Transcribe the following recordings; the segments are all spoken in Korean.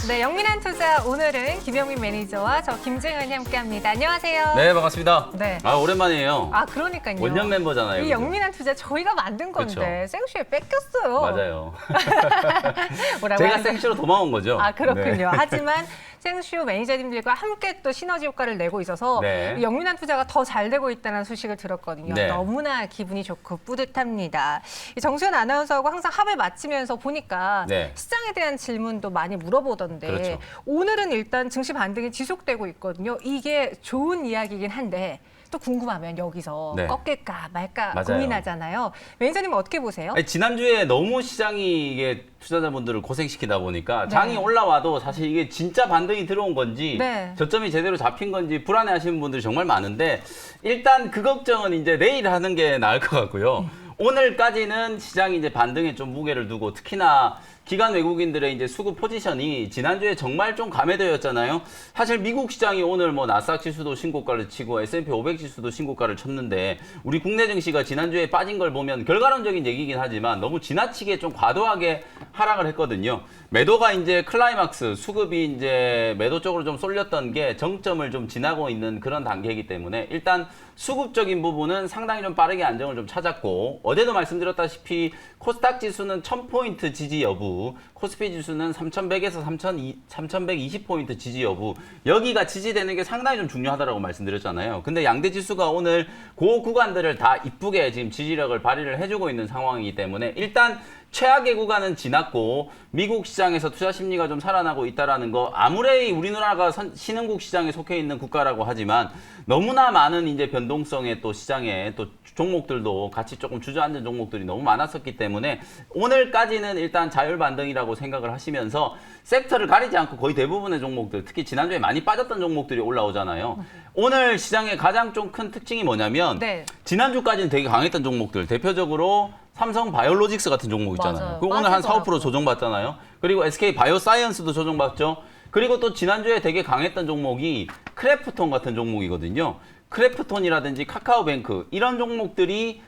네, 영민한 투자 오늘은 김영민 매니저와 저 김증은이 함께합니다. 안녕하세요. 네, 반갑습니다. 네. 오랜만이에요. 그러니까요. 원년 멤버잖아요. 이 영민한 투자 저희가 만든 건데 생쇼에 뺏겼어요. 맞아요. 뭐라고 제가 하는지. 생쇼로 도망온 거죠. 그렇군요. 네. 하지만 생쇼 매니저님들과 함께 또 시너지 효과를 내고 있어서 네. 이 영민한 투자가 더 잘 되고 있다는 소식을 들었거든요. 네. 너무나 기분이 좋고 뿌듯합니다. 이 정수현 아나운서하고 항상 합을 맞추면서 보니까 네. 시장에 대한 질문도 많이 물어보던데 그렇죠. 오늘은 일단 증시 반등이 지속되고 있거든요. 이게 좋은 이야기이긴 한데 또 궁금하면 여기서 네. 꺾일까 말까 맞아요. 고민하잖아요. 매니저님은 어떻게 보세요? 아니, 지난주에 너무 시장이 이게 투자자분들을 고생시키다 보니까 네. 장이 올라와도 사실 이게 진짜 반등이 들어온 건지 네. 저점이 제대로 잡힌 건지 불안해하시는 분들이 정말 많은데 일단 그 걱정은 이제 내일 하는 게 나을 것 같고요. 오늘까지는 시장이 이제 반등에 좀 무게를 두고 특히나 기관 외국인들의 이제 수급 포지션이 지난주에 정말 좀 감해되었잖아요. 사실 미국 시장이 오늘 뭐 나스닥 지수도 신고가를 치고 S&P 500 지수도 신고가를 쳤는데 우리 국내 증시가 지난주에 빠진 걸 보면 결과론적인 얘기긴 하지만 너무 지나치게 좀 과도하게 하락을 했거든요. 매도가 이제 클라이막스 수급이 이제 매도 쪽으로 좀 쏠렸던 게 정점을 좀 지나고 있는 그런 단계이기 때문에 일단 수급적인 부분은 상당히 좀 빠르게 안정을 좀 찾았고 어제도 말씀드렸다시피 코스닥 지수는 1000포인트 지지 여부, 코스피 지수는 3100에서 3120포인트 지지 여부 여기가 지지되는 게 상당히 좀 중요하다고 말씀드렸잖아요. 근데 양대 지수가 오늘 그 구간들을 다 이쁘게 지금 지지력을 발휘를 해주고 있는 상황이기 때문에 일단 최악의 구간은 지났고 미국 시장에서 투자 심리가 좀 살아나고 있다는 거 아무리 우리나라가 신흥국 시장에 속해 있는 국가라고 하지만 너무나 많은 이제 변동성의 또 시장에 또 종목들도 같이 조금 주저앉은 종목들이 너무 많았었기 때문에 오늘까지는 일단 자율 반등이라고 생각을 하시면서 섹터를 가리지 않고 거의 대부분의 종목들 특히 지난주에 많이 빠졌던 종목들이 올라오잖아요. 오늘 시장의 가장 좀 큰 특징이 뭐냐면 네. 지난주까지는 되게 강했던 종목들 대표적으로 삼성 바이오로직스 같은 종목 있잖아요. 맞아요. 그 오늘 한 4, 5% 빠지더라고요. 조정받잖아요. 그리고 SK 바이오사이언스도 조정받죠. 그리고 또 지난주에 되게 강했던 종목이 크래프톤 같은 종목이거든요. 크래프톤이라든지 카카오뱅크 이런 종목들이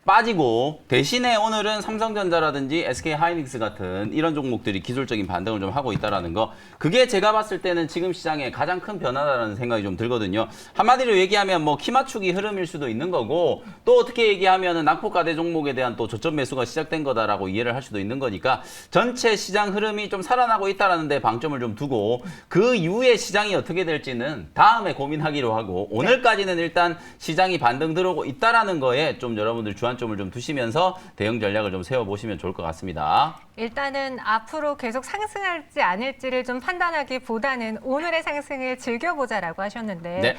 빠지고 대신에 오늘은 삼성전자라든지 SK하이닉스 같은 이런 종목들이 기술적인 반등을 좀 하고 있다는 거 그게 제가 봤을 때는 지금 시장의 가장 큰 변화다라는 생각이 좀 들거든요. 한마디로 얘기하면 뭐 키 맞추기 흐름일 수도 있는 거고 또 어떻게 얘기하면은 낙폭과대 종목에 대한 또 저점 매수가 시작된 거다라고 이해를 할 수도 있는 거니까 전체 시장 흐름이 좀 살아나고 있다라는 데 방점을 좀 두고 그 이후에 시장이 어떻게 될지는 다음에 고민하기로 하고 오늘까지는 일단 시장이 반등 들어오고 있다라는 거에 좀 여러분들 주안점을 좀 두시면서 대응 전략을 좀 세워보시면 좋을 것 같습니다. 일단은 앞으로 계속 상승할지 아닐지를 좀 판단하기보다는 오늘의 상승을 즐겨보자라고 하셨는데 네.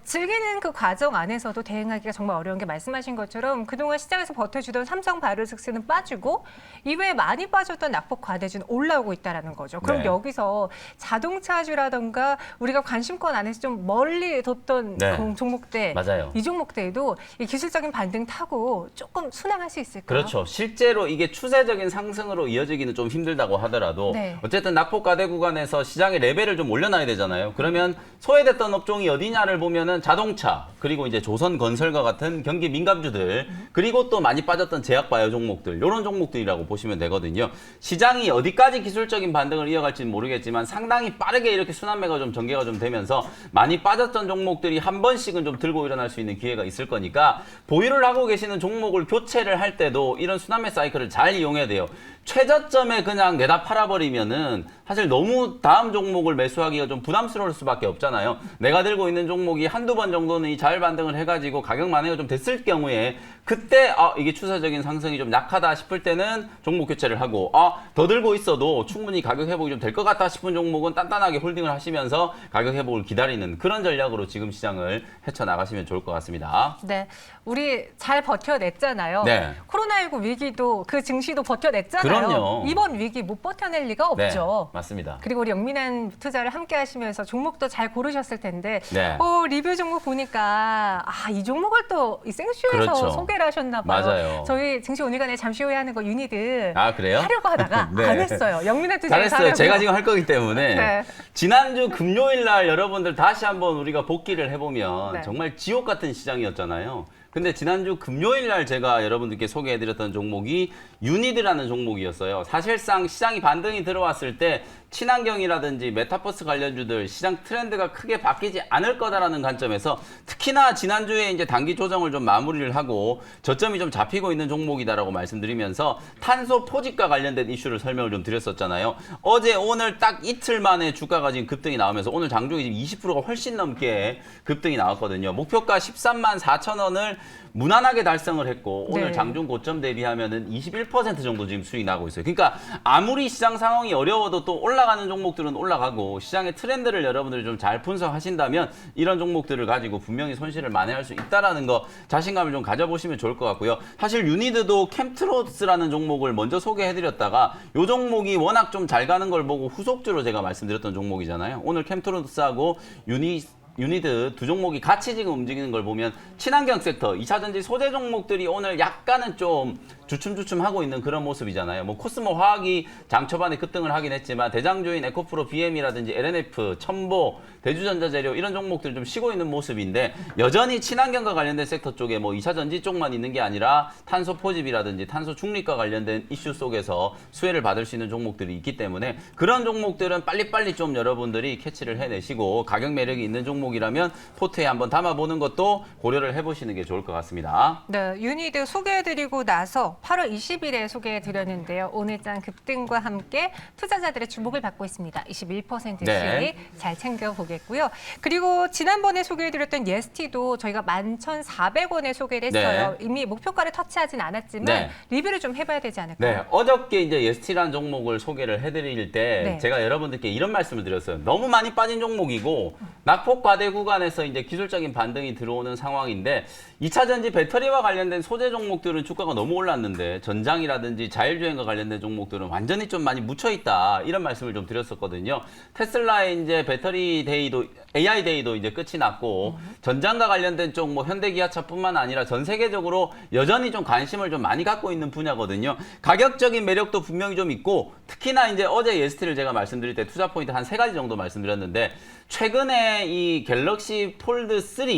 즐기는 그 과정 안에서도 대응하기가 정말 어려운 게 말씀하신 것처럼 그동안 시장에서 버텨주던 삼성 바이오로직스는 빠지고 이외에 많이 빠졌던 낙폭 과대주는 올라오고 있다는 거죠. 그럼 네. 여기서 자동차주라던가 우리가 관심권 안에서 좀 멀리 뒀던 네. 종목들 맞아요. 이 종목들도 이 기술적인 반등 타고 조금 순항할 수 있을까요? 그렇죠. 실제로 이게 추세적인 상승으로 이어지기는 좀 힘들다고 하더라도 네. 어쨌든 낙폭과대 구간에서 시장의 레벨을 좀 올려놔야 되잖아요. 그러면 소외됐던 업종이 어디냐를 보면은 자동차 그리고 이제 조선건설과 같은 경기 민감주들 그리고 또 많이 빠졌던 제약바이오 종목들 이런 종목들이라고 보시면 되거든요. 시장이 어디까지 기술적인 반등을 이어갈지는 모르겠지만 상당히 빠르게 이렇게 순환매가 좀 전개가 좀 되면서 많이 빠졌던 종목들이 한 번씩은 좀 들고 일어날 수 있는 기회가 있을 거니까 보유를 하고 계시는 종목을 교체를 할 때도 이런 순환매 사이클을 잘 이용해야 돼요. 최저점에 그냥 내다 팔아버리면은 사실 너무 다음 종목을 매수하기가 좀 부담스러울 수밖에 없잖아요. 내가 들고 있는 종목이 한두 번 정도는 이 자율 반등을 해가지고 가격 만회가 좀 됐을 경우에 그때 이게 추세적인 상승이 좀 약하다 싶을 때는 종목 교체를 하고 더 들고 있어도 충분히 가격 회복이 좀 될 것 같다 싶은 종목은 단단하게 홀딩을 하시면서 가격 회복을 기다리는 그런 전략으로 지금 시장을 헤쳐나가시면 좋을 것 같습니다. 네, 우리 잘 버텨냈잖아요. 네. 코로나19 위기도 그 증시도 버텨냈잖아요. 그럼요. 이번 위기 못 버텨낼 리가 네, 없죠. 맞습니다. 그리고 우리 영민한 투자를 함께 하시면서 종목도 잘 고르셨을 텐데 네. 리뷰 종목 보니까 이 종목을 또 이 생쇼에서 그렇죠. 소개를 하셨나 봐요. 맞아요. 저희 증시 오늘간에 잠시 후에 하는 거 유니들 그래요? 하려고 하다가 네. 안 했어요. 영민한 투자에서 잘했어요. 하려고요. 제가 지금 할 거기 때문에 네. 지난주 금요일 날 여러분들 다시 한번 우리가 복귀를 해보면 네. 정말 지옥 같은 시장이었잖아요. 근데 지난주 금요일 날 제가 여러분들께 소개해드렸던 종목이 유니드라는 종목이었어요. 사실상 시장이 반등이 들어왔을 때 친환경이라든지 메타버스 관련주들 시장 트렌드가 크게 바뀌지 않을 거다라는 관점에서 특히나 지난주에 이제 단기 조정을 좀 마무리를 하고 저점이 좀 잡히고 있는 종목이다라고 말씀드리면서 탄소 포집과 관련된 이슈를 설명을 좀 드렸었잖아요. 어제 오늘 딱 이틀 만에 주가가 지금 급등이 나오면서 오늘 장중에 지금 20%가 훨씬 넘게 급등이 나왔거든요. 목표가 13만 4천 원을 무난하게 달성을 했고 오늘 네. 장중 고점 대비하면은 21% 정도 지금 수익 나고 있어요. 그러니까 아무리 시장 상황이 어려워도 또 올라가는 종목들은 올라가고 시장의 트렌드를 여러분들이 좀 잘 분석하신다면 이런 종목들을 가지고 분명히 손실을 만회할 수 있다라는 거 자신감을 좀 가져보시면 좋을 것 같고요. 사실 유니드도 캠트로스라는 종목을 먼저 소개해드렸다가 이 종목이 워낙 좀 잘 가는 걸 보고 후속주로 제가 말씀드렸던 종목이잖아요. 오늘 캠트로스하고 유니드 두 종목이 같이 지금 움직이는 걸 보면 친환경 섹터, 2차전지 소재 종목들이 오늘 약간은 좀 주춤주춤하고 있는 그런 모습이잖아요. 뭐 코스모 화학이 장 초반에 급등을 하긴 했지만 대장주인 에코프로 BM이라든지 LNF, 첨보, 대주전자재료 이런 종목들 좀 쉬고 있는 모습인데 여전히 친환경과 관련된 섹터 쪽에 뭐 2차전지 쪽만 있는 게 아니라 탄소 포집이라든지 탄소 중립과 관련된 이슈 속에서 수혜를 받을 수 있는 종목들이 있기 때문에 그런 종목들은 빨리빨리 좀 여러분들이 캐치를 해내시고 가격 매력이 있는 종목이라면 포트에 한번 담아보는 것도 고려를 해보시는 게 좋을 것 같습니다. 네, 유니드 소개해드리고 나서 8월 20일에 소개해드렸는데요. 오늘장 급등과 함께 투자자들의 주목을 받고 있습니다. 21%씩 네. 잘 챙겨보겠고요. 그리고 지난번에 소개해드렸던 예스티도 저희가 11,400원에 소개를 했어요. 네. 이미 목표가를 터치하진 않았지만 네. 리뷰를 좀 해봐야 되지 않을까요? 네, 어저께 이제 예스티라는 종목을 소개를 해드릴 때 네. 제가 여러분들께 이런 말씀을 드렸어요. 너무 많이 빠진 종목이고 낙폭 과대 구간에서 이제 기술적인 반등이 들어오는 상황인데 2차 전지 배터리와 관련된 소재 종목들은 주가가 너무 올랐는데 전장이라든지 자율주행과 관련된 종목들은 완전히 좀 많이 묻혀 있다 이런 말씀을 좀 드렸었거든요. 테슬라의 이제 배터리 데이도 AI 데이도 이제 끝이 났고 전장과 관련된 쪽 뭐 현대기아차뿐만 아니라 전 세계적으로 여전히 좀 관심을 좀 많이 갖고 있는 분야거든요. 가격적인 매력도 분명히 좀 있고 특히나 이제 어제 예스티를 제가 말씀드릴 때 투자 포인트 한 3가지 정도 말씀드렸는데 최근에 이 갤럭시 폴드 3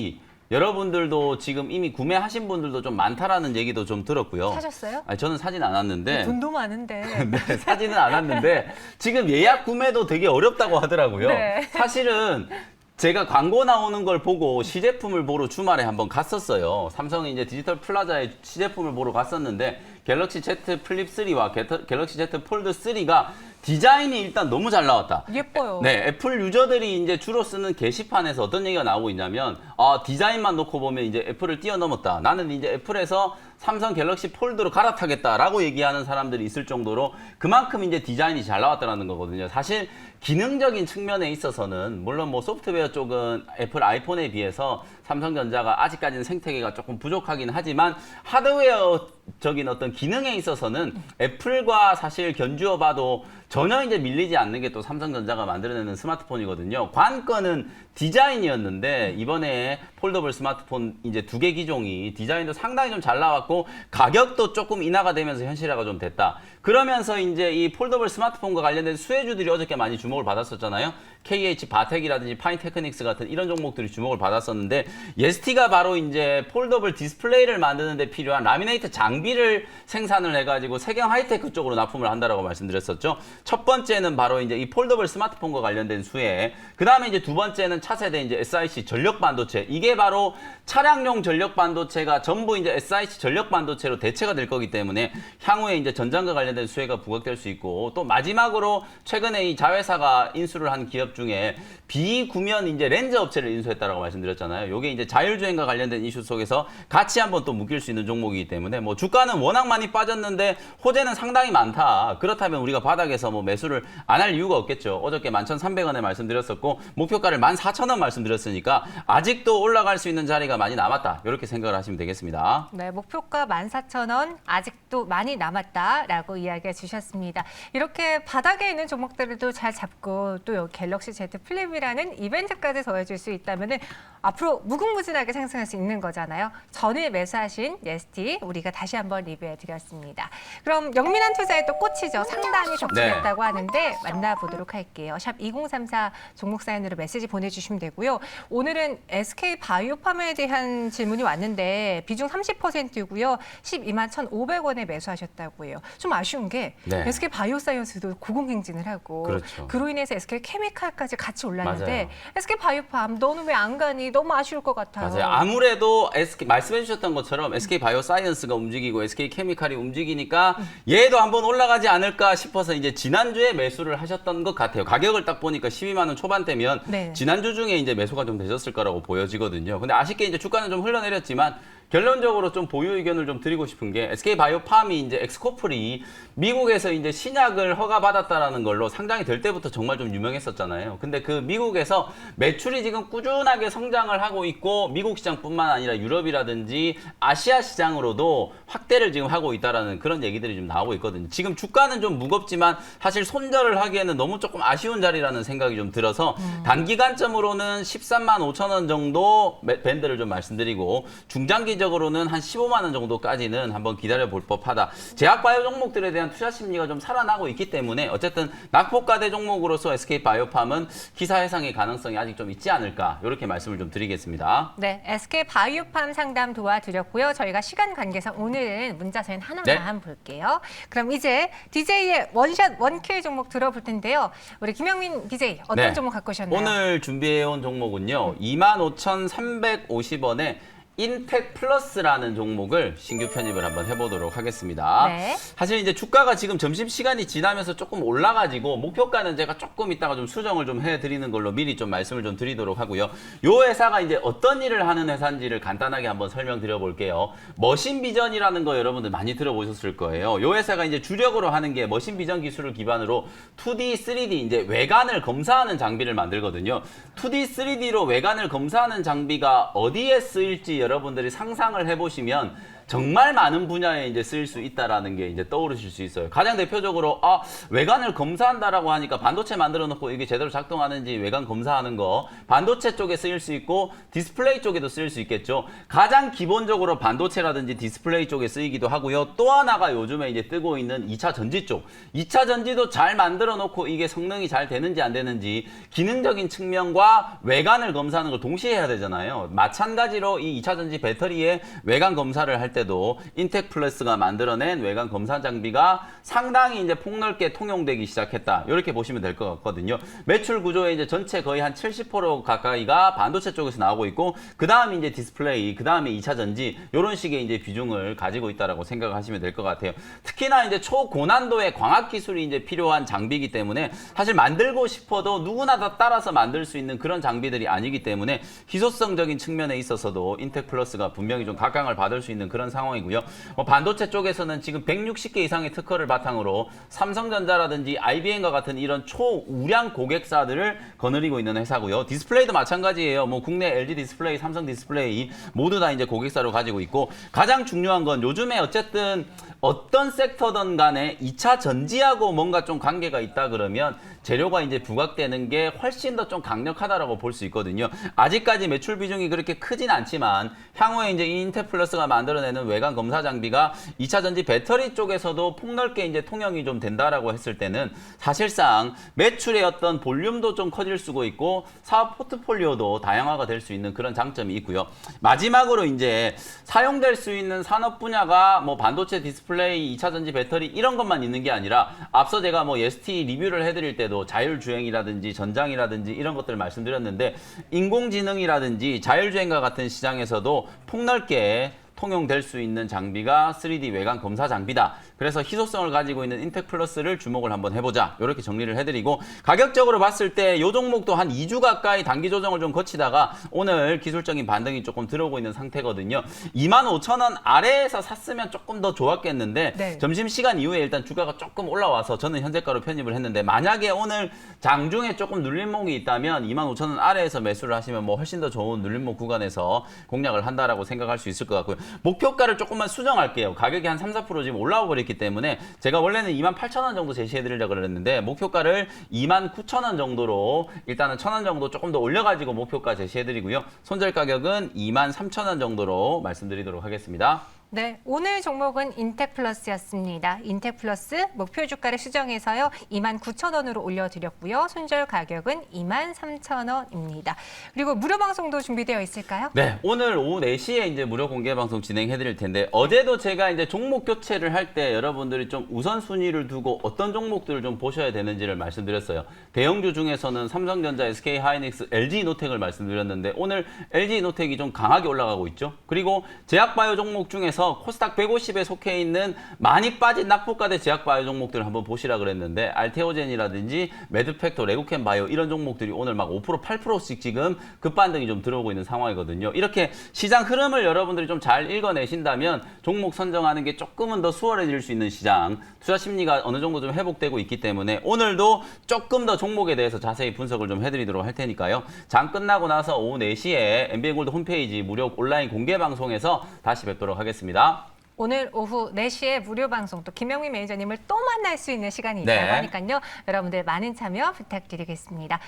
여러분들도 지금 이미 구매하신 분들도 좀 많다라는 얘기도 좀 들었고요. 사셨어요? 아니, 저는 사진 않았는데. 돈도 많은데. 네, 사진은 않았는데 지금 예약 구매도 되게 어렵다고 하더라고요. 네. 사실은 제가 광고 나오는 걸 보고 시제품을 보러 주말에 한번 갔었어요. 삼성이 이제 디지털 플라자에 시제품을 보러 갔었는데 갤럭시 Z 플립 3와 갤럭시 Z 폴드 3가 디자인이 일단 너무 잘 나왔다. 예뻐요. 네, 애플 유저들이 이제 주로 쓰는 게시판에서 어떤 얘기가 나오고 있냐면, 디자인만 놓고 보면 이제 애플을 뛰어넘었다. 나는 이제 애플에서 삼성 갤럭시 폴드로 갈아타겠다라고 얘기하는 사람들이 있을 정도로 그만큼 이제 디자인이 잘 나왔다는 거거든요. 사실 기능적인 측면에 있어서는 물론 뭐 소프트웨어 쪽은 애플 아이폰에 비해서 삼성전자가 아직까지는 생태계가 조금 부족하긴 하지만 하드웨어적인 어떤 기능에 있어서는 애플과 사실 견주어 봐도 전혀 이제 밀리지 않는 게 또 삼성전자가 만들어내는 스마트폰이거든요. 관건은 디자인이었는데 이번에 폴더블 스마트폰 이제 2개 기종이 디자인도 상당히 좀 잘 나왔고 가격도 조금 인하가 되면서 현실화가 좀 됐다. 그러면서 이제 이 폴더블 스마트폰과 관련된 수혜주들이 어저께 많이 주목을 받았었잖아요. KH 바텍이라든지 파인테크닉스 같은 이런 종목들이 주목을 받았었는데 예스티가 바로 이제 폴더블 디스플레이를 만드는 데 필요한 라미네이트 장비를 생산을 해가지고 세경 하이테크 쪽으로 납품을 한다라고 말씀드렸었죠. 첫 번째는 바로 이제 이 폴더블 스마트폰과 관련된 수혜. 그 다음에 이제 두 번째는 차세대 이제 SiC 전력 반도체. 이게 바로 차량용 전력 반도체가 전부 이제 SiC 전력 반도체로 대체가 될 거기 때문에 향후에 이제 전장과 관련된 수혜가 부각될 수 있고 또 마지막으로 최근에 이 자회사가 인수를 한 기업 중에 비구면 이제 렌즈 업체를 인수했다라고 말씀드렸잖아요. 이게 이제 자율주행과 관련된 이슈 속에서 같이 한번 또 묶일 수 있는 종목이기 때문에 뭐 주가는 워낙 많이 빠졌는데 호재는 상당히 많다. 그렇다면 우리가 바닥에서 뭐 매수를 안 할 이유가 없겠죠. 어저께 11,300원에 말씀드렸었고 목표가를 14,000원 말씀드렸으니까 아직도 올라갈 수 있는 자리가 많이 남았다. 이렇게 생각을 하시면 되겠습니다. 네, 목표가 14,000원 아직도 많이 남았다라고 이야기해 주셨습니다. 이렇게 바닥에 있는 종목들도 잘 잡고 또 여기 갤럭시 Z 플립이라는 이벤트까지 더해줄 수 있다면은 앞으로 무궁무진하게 상승할 수 있는 거잖아요. 전일 매수하신 예스티 우리가 다시 한번 리뷰해 드렸습니다. 그럼 영민한 투자에 또 꽂히죠. 상단이 적중했다고 하는데 만나보도록 할게요. 샵 2034 종목 사연으로 메시지 보내주시면 되고요. 오늘은 SK 바이오팜에 대한 질문이 왔는데 비중 30%고요. 12만 1,500원에 매수하셨다고 해요. 좀 아쉬운 게 네. SK 바이오사이언스도 고공행진을 하고 그렇죠. 그로 인해서 SK 케미칼까지 같이 올랐는데 맞아요. SK 바이오팜 너는 왜 안 가니? 너무 아쉬울 것 같아요. 맞아요. 아무래도 SK 말씀해 주셨던 것처럼 SK 바이오사이언스가 움직이고 SK 케미칼이 움직이니까 얘도 한번 올라가지 않을까 싶어서 이제 지난주에 매수를 하셨던 것 같아요. 가격을 딱 보니까 12만 원 초반대면 네. 지난주 중에 이제 매수가 좀 되셨을 거라고 보여지거든요. 근데 아쉽게 이제 주가는 좀 흘러내렸지만 결론적으로 좀 보유 의견을 좀 드리고 싶은 게 SK 바이오팜이 이제 엑스코플이 미국에서 이제 신약을 허가받았다라는 걸로 상장이 될 때부터 정말 좀 유명했었잖아요. 근데 그 미국에서 매출이 지금 꾸준하게 성장을 하고 있고 미국 시장뿐만 아니라 유럽이라든지 아시아 시장으로도 확대를 지금 하고 있다라는 그런 얘기들이 좀 나오고 있거든요. 지금 주가는 좀 무겁지만 사실 손절을 하기에는 너무 조금 아쉬운 자리라는 생각이 좀 들어서 단기간점으로는 13만 5천 원 정도 밴드를 좀 말씀드리고 중장기적으로는 한 15만 원 정도까지는 한번 기다려 볼 법하다. 제약바이오 종목들에 대한 투자 심리가 좀 살아나고 있기 때문에 어쨌든 낙폭과대 종목으로서 SK 바이오팜은 기사 회상의 가능성이 아직 좀 있지 않을까 이렇게 말씀을 좀 드리겠습니다. 네, SK 바이오팜 상담 도와드렸고요. 저희가 시간 관계상 오늘은 문자 사연 하나만 볼게요. 그럼 이제 DJ의 원샷 원킬 종목 들어볼 텐데요. 우리 김영민 DJ 어떤 네. 종목 갖고 오셨나요? 오늘 준비해온 종목은요. 25,350원에 인텍 플러스라는 종목을 신규 편입을 한번 해보도록 하겠습니다. 네. 사실 이제 주가가 지금 점심시간이 지나면서 조금 올라가지고 목표가는 제가 조금 이따가 좀 수정을 좀 해드리는 걸로 미리 좀 말씀을 좀 드리도록 하고요. 요 회사가 이제 어떤 일을 하는 회사인지를 간단하게 한번 설명드려 볼게요. 머신비전이라는 거 여러분들 많이 들어보셨을 거예요. 요 회사가 이제 주력으로 하는 게 머신비전 기술을 기반으로 2D, 3D 이제 외관을 검사하는 장비를 만들거든요. 2D, 3D로 외관을 검사하는 장비가 어디에 쓰일지 여러분들이 상상을 해보시면 정말 많은 분야에 이제 쓰일 수 있다라는 게 이제 떠오르실 수 있어요. 가장 대표적으로 외관을 검사한다라고 하니까 반도체 만들어 놓고 이게 제대로 작동하는지 외관 검사하는 거 반도체 쪽에 쓰일 수 있고 디스플레이 쪽에도 쓰일 수 있겠죠. 가장 기본적으로 반도체라든지 디스플레이 쪽에 쓰이기도 하고요. 또 하나가 요즘에 이제 뜨고 있는 2차 전지 쪽. 2차 전지도 잘 만들어 놓고 이게 성능이 잘 되는지 안 되는지 기능적인 측면과 외관을 검사하는 걸 동시에 해야 되잖아요. 마찬가지로 이 2차 전지 배터리의 외관 검사를 할 때도 인텍 플러스가 만들어낸 외관 검사 장비가 상당히 이제 폭넓게 통용되기 시작했다. 이렇게 보시면 될 것 같거든요. 매출 구조의 이제 전체 거의 한 70% 가까이가 반도체 쪽에서 나오고 있고, 그 다음에 이제 디스플레이, 그 다음에 2차 전지, 이런 식의 이제 비중을 가지고 있다라고 생각하시면 될 것 같아요. 특히나 이제 초고난도의 광학 기술이 이제 필요한 장비이기 때문에 사실 만들고 싶어도 누구나 다 따라서 만들 수 있는 그런 장비들이 아니기 때문에 희소성적인 측면에 있어서도 인텍 플러스가 분명히 좀 각광을 받을 수 있는 그런 상황이고요. 반도체 쪽에서는 지금 160개 이상의 특허를 바탕으로 삼성전자라든지 IBM과 같은 이런 초우량 고객사들을 거느리고 있는 회사고요. 디스플레이도 마찬가지예요. 뭐 국내 LG 디스플레이, 삼성 디스플레이 모두 다 이제 고객사로 가지고 있고, 가장 중요한 건 요즘에 어쨌든 어떤 섹터든 간에 2차 전지하고 뭔가 좀 관계가 있다 그러면 재료가 이제 부각되는 게 훨씬 더 좀 강력하다라고 볼 수 있거든요. 아직까지 매출 비중이 그렇게 크진 않지만 향후에 이제 인텍 플러스가 만들어내는 외관 검사 장비가 2차 전지 배터리 쪽에서도 폭넓게 이제 통용이 좀 된다라고 했을 때는 사실상 매출의 어떤 볼륨도 좀 커질 수가 있고 사업 포트폴리오도 다양화가 될 수 있는 그런 장점이 있고요. 마지막으로 이제 사용될 수 있는 산업 분야가 뭐 반도체, 디스플레이, 2차 전지 배터리 이런 것만 있는 게 아니라 앞서 제가 뭐 ST 리뷰를 해드릴 때도 자율주행이라든지 전장이라든지 이런 것들을 말씀드렸는데, 인공지능이라든지 자율주행과 같은 시장에서도 폭넓게 통용될 수 있는 장비가 3D 외관 검사 장비다. 그래서 희소성을 가지고 있는 인텍 플러스를 주목을 한번 해보자. 이렇게 정리를 해드리고, 가격적으로 봤을 때 이 종목도 한 2주 가까이 단기 조정을 좀 거치다가 오늘 기술적인 반등이 조금 들어오고 있는 상태거든요. 25,000원 아래에서 샀으면 조금 더 좋았겠는데 네. 점심시간 이후에 일단 주가가 조금 올라와서 저는 현재가로 편입을 했는데, 만약에 오늘 장중에 조금 눌림목이 있다면 25,000원 아래에서 매수를 하시면 뭐 훨씬 더 좋은 눌림목 구간에서 공략을 한다라고 생각할 수 있을 것 같고요. 목표가를 조금만 수정할게요. 가격이 한 3, 4% 지금 올라와 버리기 있기 때문에 제가 원래는 28,000원 정도 제시해드리려고 그랬는데 목표가를 29,000원 정도로 일단은 1,000원 정도 조금 더 올려가지고 목표가 제시해드리고요. 손절 가격은 23,000원 정도로 말씀드리도록 하겠습니다. 네, 오늘 종목은 인텍플러스였습니다. 인텍플러스 목표 주가를 수정해서요 29,000원으로 올려드렸고요. 손절 가격은 23,000원입니다. 그리고 무료 방송도 준비되어 있을까요? 네, 오늘 오후 4시에 이제 무료 공개 방송 진행해 드릴 텐데 어제도 제가 이제 종목 교체를 할 때 여러분들이 좀 우선순위를 두고 어떤 종목들을 좀 보셔야 되는지를 말씀드렸어요. 대형주 중에서는 삼성전자, SK하이닉스, LG노텍을 말씀드렸는데 오늘 LG노텍이 좀 강하게 올라가고 있죠. 그리고 제약바이오 종목 중에서 코스닥 150에 속해 있는 많이 빠진 낙폭가대 제약바이오 종목들을 한번 보시라 그랬는데 알테오젠이라든지 매드팩토, 레고캠바이오 이런 종목들이 오늘 막 5%, 8%씩 지금 급반등이 좀 들어오고 있는 상황이거든요. 이렇게 시장 흐름을 여러분들이 좀 잘 읽어내신다면 종목 선정하는 게 조금은 더 수월해질 수 있는 시장, 투자 심리가 어느 정도 좀 회복되고 있기 때문에 오늘도 조금 더 종목에 대해서 자세히 분석을 좀 해드리도록 할 테니까요. 장 끝나고 나서 오후 4시에 MBN골드 홈페이지 무료 온라인 공개 방송에서 다시 뵙도록 하겠습니다. 오늘 오후 4시에 무료 방송 또 김영미 매니저님을 또 만날 수 있는 시간이 있다고 네. 하니까요. 여러분들 많은 참여 부탁드리겠습니다.